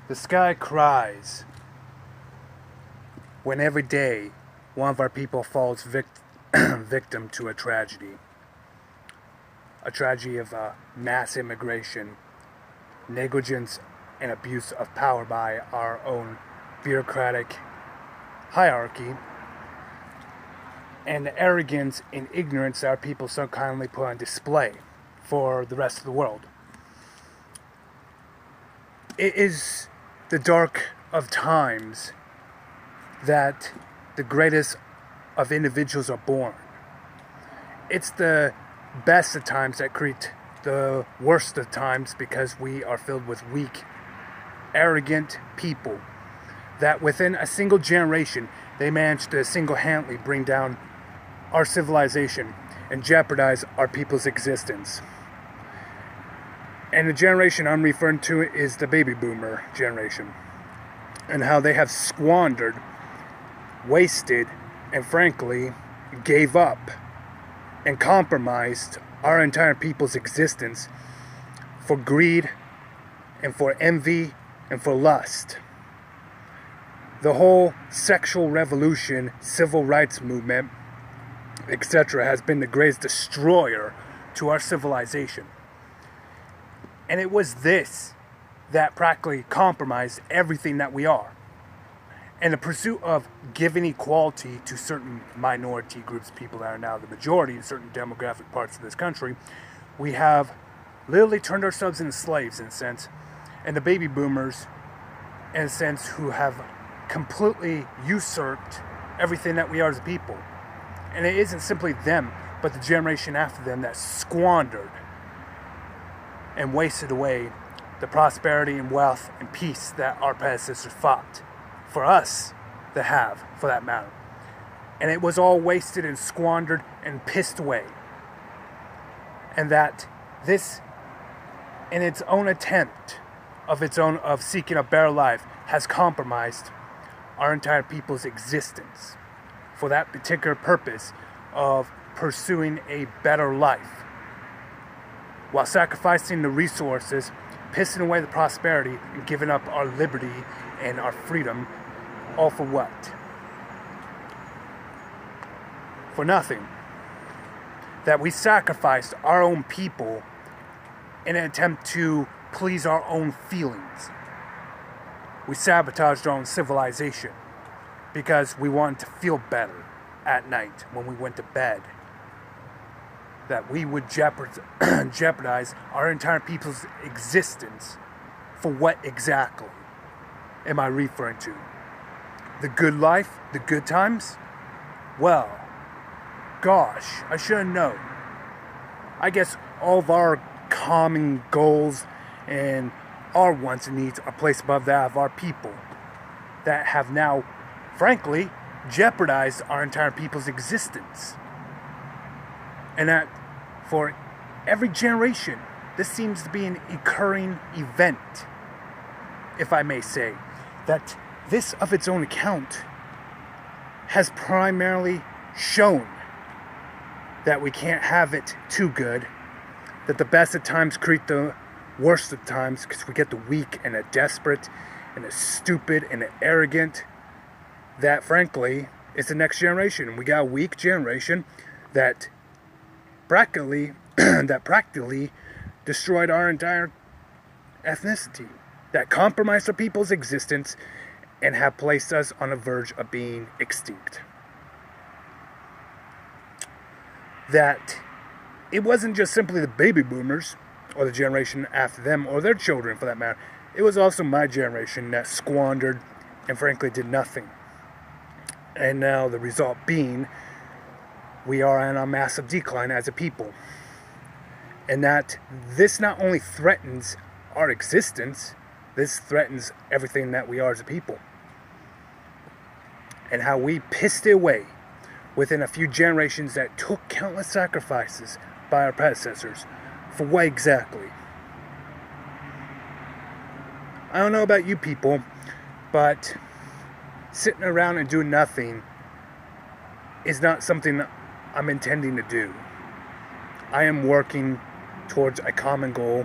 The sky cries when every day one of our people falls victim to a tragedy. A tragedy of mass immigration, negligence, and abuse of power by our own bureaucratic hierarchy, and the arrogance and ignorance that our people so kindly put on display for the rest of the world. It is the dark of times that the greatest of individuals are born. It's the best of times that create the worst of times, because we are filled with weak, arrogant people that within a single generation they manage to single-handedly bring down our civilization and jeopardize our people's existence. And the generation I'm referring to is the baby boomer generation, and how they have squandered, wasted, and frankly gave up and compromised our entire people's existence for greed and for envy and for lust. The whole sexual revolution, civil rights movement, etc. has been the greatest destroyer to our civilization. And it was this that practically compromised everything that we are. And the pursuit of giving equality to certain minority groups, people that are now the majority in certain demographic parts of this country, we have literally turned ourselves into slaves in a sense. And the baby boomers, in a sense, who have completely usurped everything that we are as a people. And it isn't simply them, but the generation after them that squandered and wasted away the prosperity and wealth and peace that our predecessors fought for us to have, for that matter. And it was all wasted and squandered and pissed away. And that this, in its own attempt of seeking a better life, has compromised our entire people's existence for that particular purpose of pursuing a better life, while sacrificing the resources, pissing away the prosperity, and giving up our liberty and our freedom, all for what? For nothing. That we sacrificed our own people in an attempt to please our own feelings. We sabotaged our own civilization because we wanted to feel better at night when we went to bed. That we would jeopardize our entire people's existence. For what exactly am I referring to? The good life? The good times? Well, gosh, I should have known. I guess all of our common goals and our wants and needs are placed above that of our people that have now, frankly, jeopardized our entire people's existence. And that for every generation, this seems to be an occurring event, if I may say, that this of its own account has primarily shown that we can't have it too good, that the best of times create the worst of times, because we get the weak and the desperate and the stupid and the arrogant. That frankly is the next generation. We got a weak generation that practically destroyed our entire ethnicity, that compromised our people's existence and have placed us on the verge of being extinct. That it wasn't just simply the baby boomers or the generation after them or their children for that matter. It was also my generation that squandered and frankly did nothing. And now the result being we are on a massive decline as a people. And that this not only threatens our existence, this threatens everything that we are as a people. And how we pissed it away within a few generations that took countless sacrifices by our predecessors. For what exactly? I don't know about you people, but sitting around and doing nothing is not something I'm intending to do. I am working towards a common goal